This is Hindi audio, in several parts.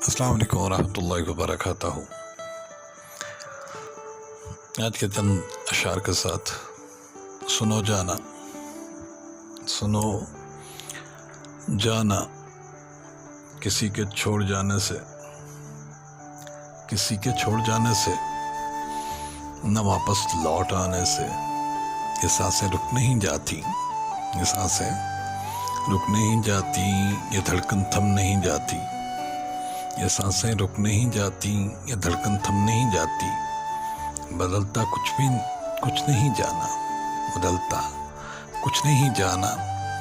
अस्सलाम वालेकुम वरहमतुल्लाहि वबरकातुहू। आज के चंद अशार के साथ सुनो जाना किसी के छोड़ जाने से न वापस लौट आने से ये सांसें रुक नहीं जाती, ये धड़कन थम नहीं जाती, ये सांसें रुक नहीं जाती, ये धड़कन थम नहीं जाती। बदलता कुछ नहीं जाना,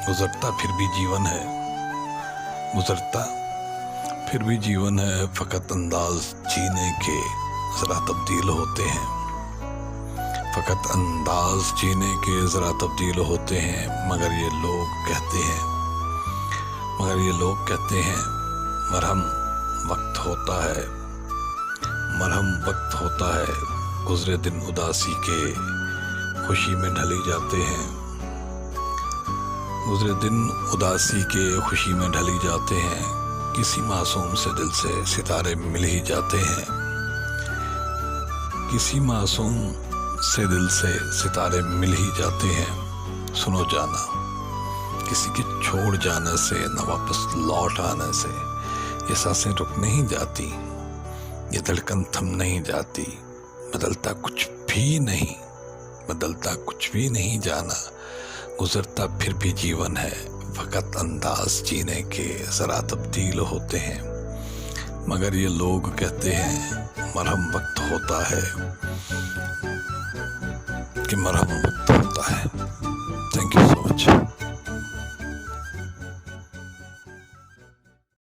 गुजरता फिर भी जीवन है, फ़कत अंदाज जीने के ज़रा तब्दील होते हैं, मगर ये लोग कहते हैं मरहम वक्त होता है, गुज़रे दिन उदासी के खुशी में ढली जाते हैं, किसी मासूम से दिल से सितारे मिल ही जाते हैं। सुनो जाना, किसी के छोड़ जाने से न वापस लौट आने से ये सांसें रुक नहीं जाती, ये धड़कन थम नहीं जाती। बदलता कुछ भी नहीं जाना, गुजरता फिर भी जीवन है, फ़कत अंदाज जीने के ज़रा तब्दील होते हैं, मगर ये लोग कहते हैं मरहम वक्त होता है। Thank you so much.